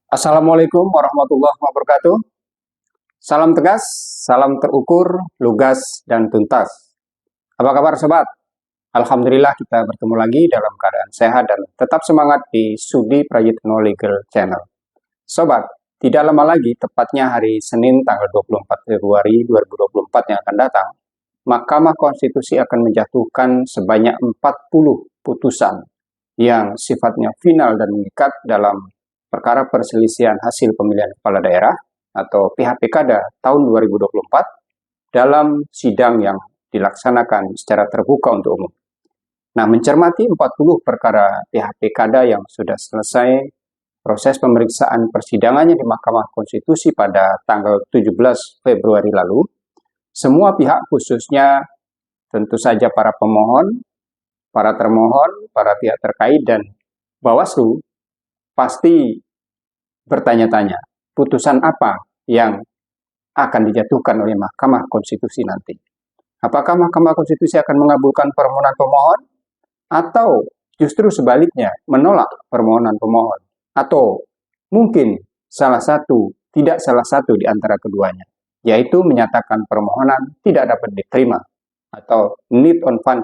Assalamualaikum warahmatullahi wabarakatuh. Salam tegas, salam terukur, lugas, dan tuntas. Apa kabar sobat? Alhamdulillah kita bertemu lagi dalam keadaan sehat dan tetap semangat di Sudi Prayitno Legal Channel. Sobat, tidak lama lagi, tepatnya hari Senin tanggal 24 Februari 2024 yang akan datang, Mahkamah Konstitusi akan menjatuhkan sebanyak 40 putusan yang sifatnya final dan mengikat dalam perkara perselisihan hasil pemilihan kepala daerah atau PHPKADA tahun 2024 dalam sidang yang dilaksanakan secara terbuka untuk umum. Nah, mencermati 40 perkara PHPKADA yang sudah selesai proses pemeriksaan persidangannya di Mahkamah Konstitusi pada tanggal 17 Februari lalu, semua pihak khususnya tentu saja para pemohon, para termohon, para pihak terkait, dan Bawaslu pasti bertanya-tanya, putusan apa yang akan dijatuhkan oleh Mahkamah Konstitusi nanti? Apakah Mahkamah Konstitusi akan mengabulkan permohonan pemohon? Atau justru sebaliknya, menolak permohonan pemohon? Atau mungkin tidak salah satu di antara keduanya, yaitu menyatakan permohonan tidak dapat diterima atau need on van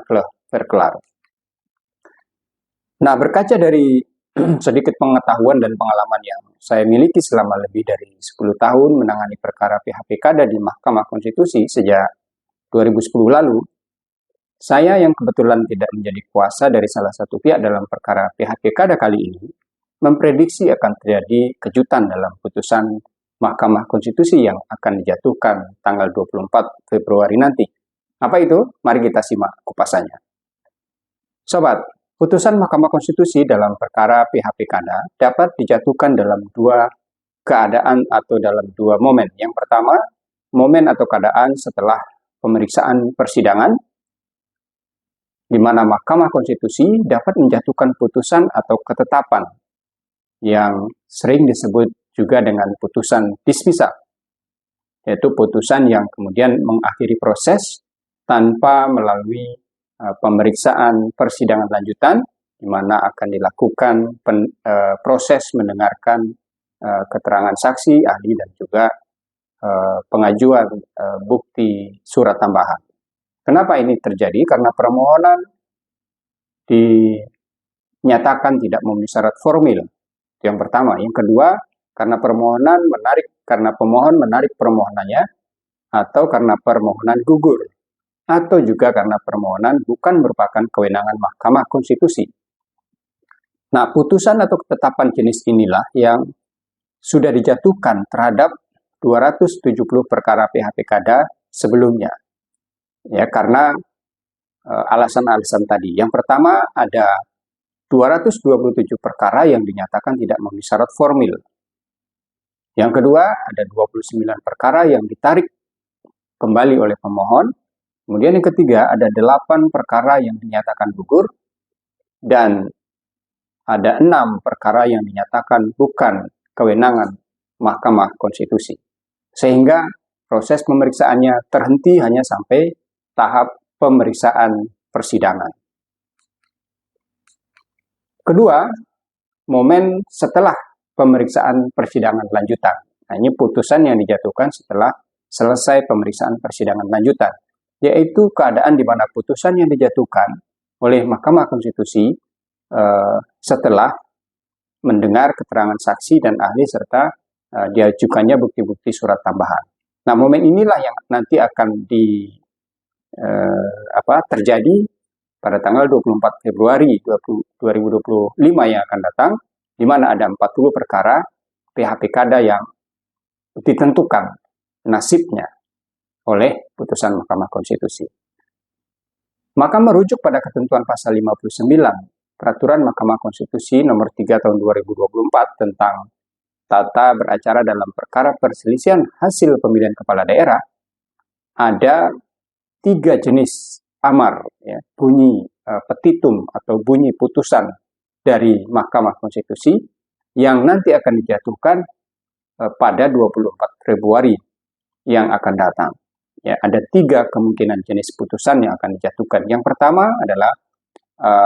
verklaar. Nah, berkaca dari sedikit pengetahuan dan pengalaman yang saya miliki selama lebih dari 10 tahun menangani perkara PHPKADA di Mahkamah Konstitusi sejak 2010 lalu, saya yang kebetulan tidak menjadi kuasa dari salah satu pihak dalam perkara PHPKADA kali ini, memprediksi akan terjadi kejutan dalam putusan Mahkamah Konstitusi yang akan dijatuhkan tanggal 24 Februari nanti. Apa itu? Mari kita simak kupasannya. Sobat, putusan Mahkamah Konstitusi dalam perkara PHPKADA dapat dijatuhkan dalam dua keadaan atau dalam dua momen. Yang pertama, momen atau keadaan setelah pemeriksaan persidangan, di mana Mahkamah Konstitusi dapat menjatuhkan putusan atau ketetapan yang sering disebut juga dengan putusan dismissal, yaitu putusan yang kemudian mengakhiri proses tanpa melalui pemeriksaan persidangan lanjutan, di mana akan dilakukan proses mendengarkan keterangan saksi, ahli, dan juga pengajuan bukti surat tambahan. Kenapa ini terjadi? Karena permohonan dinyatakan tidak memenuhi syarat formil. Yang pertama. Yang kedua, karena pemohon menarik permohonannya, atau karena permohonan gugur, atau juga karena permohonan bukan merupakan kewenangan Mahkamah Konstitusi. Nah, putusan atau ketetapan jenis inilah yang sudah dijatuhkan terhadap 270 perkara PHPKADA sebelumnya. Ya, karena alasan-alasan tadi. Yang pertama, ada 227 perkara yang dinyatakan tidak memenuhi syarat formil. Yang kedua, ada 29 perkara yang ditarik kembali oleh pemohon. Kemudian yang ketiga, ada 8 perkara yang dinyatakan gugur, dan ada 6 perkara yang dinyatakan bukan kewenangan Mahkamah Konstitusi. Sehingga proses pemeriksaannya terhenti hanya sampai tahap pemeriksaan persidangan. Kedua, momen setelah pemeriksaan persidangan lanjutan. Nah, ini putusan yang dijatuhkan setelah selesai pemeriksaan persidangan lanjutan, yaitu keadaan di mana putusan yang dijatuhkan oleh Mahkamah Konstitusi setelah mendengar keterangan saksi dan ahli serta diajukannya bukti-bukti surat tambahan. Nah, momen inilah yang nanti akan terjadi pada tanggal 24 Februari 2025 yang akan datang, di mana ada 40 perkara PHPKADA yang ditentukan nasibnya oleh putusan Mahkamah Konstitusi. Maka merujuk pada ketentuan pasal 59 Peraturan Mahkamah Konstitusi nomor 3 tahun 2024 tentang tata beracara dalam perkara perselisihan hasil pemilihan kepala daerah, ada 3 jenis amar, ya, bunyi petitum atau bunyi putusan dari Mahkamah Konstitusi yang nanti akan dijatuhkan pada 24 Februari yang akan datang. Ya, ada 3 kemungkinan jenis putusan yang akan dijatuhkan. Yang pertama adalah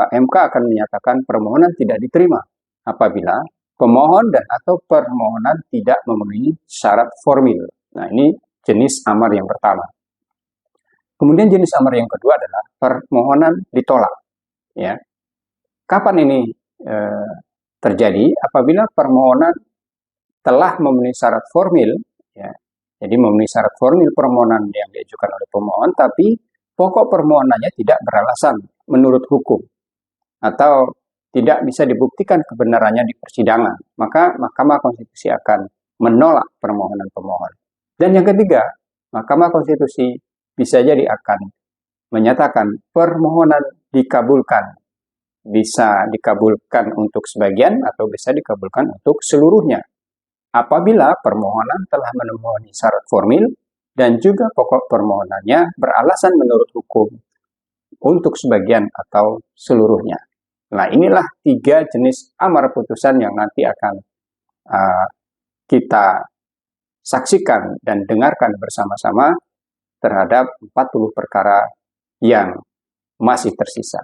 MK akan menyatakan permohonan tidak diterima apabila pemohon dan atau permohonan tidak memenuhi syarat formil. Nah, ini jenis amar yang pertama. Kemudian jenis amar yang kedua adalah permohonan ditolak. Ya, kapan ini terjadi? Apabila permohonan telah memenuhi syarat formil, ya, jadi memenuhi syarat formil permohonan yang diajukan oleh pemohon, tapi pokok permohonannya tidak beralasan menurut hukum atau tidak bisa dibuktikan kebenarannya di persidangan, maka Mahkamah Konstitusi akan menolak permohonan pemohon. Dan yang ketiga, Mahkamah Konstitusi bisa jadi akan menyatakan permohonan dikabulkan. Bisa dikabulkan untuk sebagian atau bisa dikabulkan untuk seluruhnya. Apabila permohonan telah memenuhi syarat formil dan juga pokok permohonannya beralasan menurut hukum untuk sebagian atau seluruhnya. Nah, inilah 3 jenis amar putusan yang nanti akan kita saksikan dan dengarkan bersama-sama terhadap 40 perkara yang masih tersisa.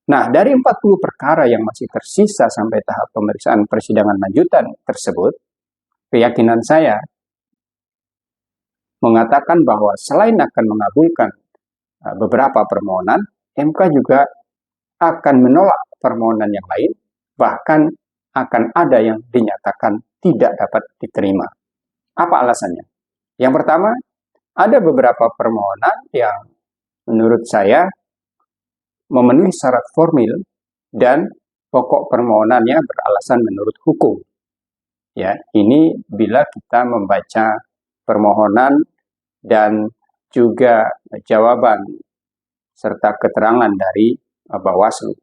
Nah, dari 40 perkara yang masih tersisa sampai tahap pemeriksaan persidangan lanjutan tersebut, keyakinan saya mengatakan bahwa selain akan mengabulkan beberapa permohonan, MK juga akan menolak permohonan yang lain, bahkan akan ada yang dinyatakan tidak dapat diterima. Apa alasannya? Yang pertama, ada beberapa permohonan yang menurut saya memenuhi syarat formil dan pokok permohonannya beralasan menurut hukum. Ya, ini bila kita membaca permohonan dan juga jawaban serta keterangan dari Bawaslu.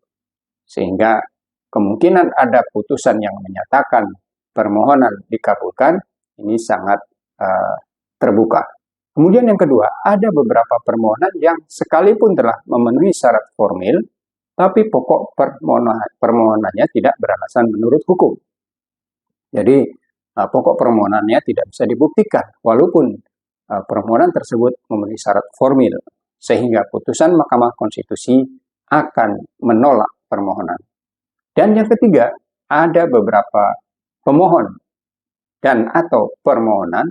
Sehingga kemungkinan ada putusan yang menyatakan permohonan dikabulkan, ini sangat terbuka. Kemudian yang kedua, ada beberapa permohonan yang sekalipun telah memenuhi syarat formil, tapi pokok permohonannya tidak beralasan menurut hukum. Jadi, pokok permohonannya tidak bisa dibuktikan, walaupun permohonan tersebut memenuhi syarat formil, sehingga putusan Mahkamah Konstitusi akan menolak permohonan. Dan yang ketiga, ada beberapa pemohon dan atau permohonan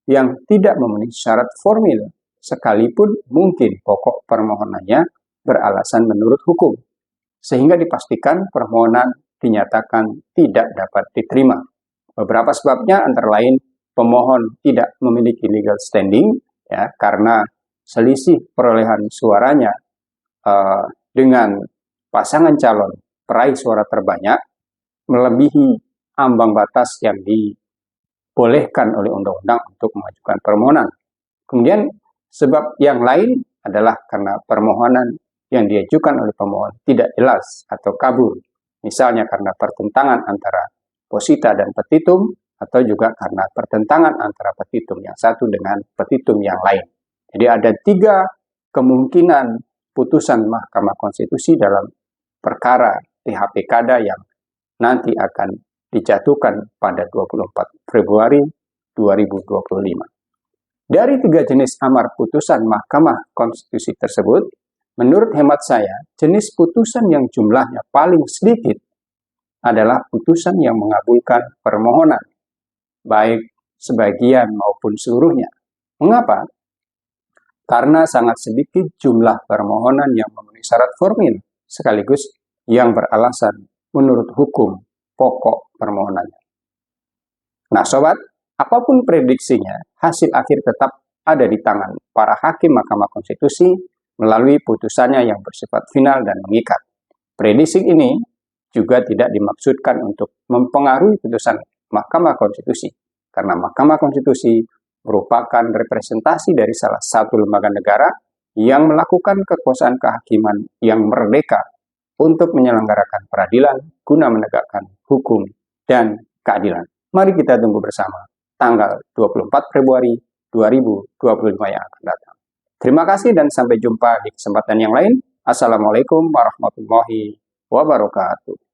yang tidak memenuhi syarat formil, sekalipun mungkin pokok permohonannya beralasan menurut hukum, sehingga dipastikan permohonan dinyatakan tidak dapat diterima. Beberapa sebabnya antara lain pemohon tidak memiliki legal standing, ya, karena selisih perolehan suaranya dengan pasangan calon peraih suara terbanyak melebihi ambang batas yang dibolehkan oleh undang-undang untuk mengajukan permohonan. Kemudian sebab yang lain adalah karena permohonan yang diajukan oleh pemohon tidak jelas atau kabur, misalnya karena pertentangan antara posita dan petitum, atau juga karena pertentangan antara petitum yang satu dengan petitum yang lain. Jadi ada 3 kemungkinan putusan Mahkamah Konstitusi dalam perkara THP-Kada yang nanti akan dijatuhkan pada 24 Februari 2025. Dari 3 jenis amar putusan Mahkamah Konstitusi tersebut, menurut hemat saya, jenis putusan yang jumlahnya paling sedikit adalah putusan yang mengabulkan permohonan, baik sebagian maupun seluruhnya. Mengapa? Karena sangat sedikit jumlah permohonan yang memenuhi syarat formil, sekaligus yang beralasan menurut hukum pokok permohonannya. Nah, sobat, apapun prediksinya, hasil akhir tetap ada di tangan para hakim Mahkamah Konstitusi melalui putusannya yang bersifat final dan mengikat. Prediksi ini juga tidak dimaksudkan untuk mempengaruhi putusan Mahkamah Konstitusi, karena Mahkamah Konstitusi merupakan representasi dari salah satu lembaga negara yang melakukan kekuasaan kehakiman yang merdeka untuk menyelenggarakan peradilan guna menegakkan hukum dan keadilan. Mari kita tunggu bersama tanggal 24 Februari 2025 yang akan datang. Terima kasih dan sampai jumpa di kesempatan yang lain. Assalamualaikum warahmatullahi wabarakatuh.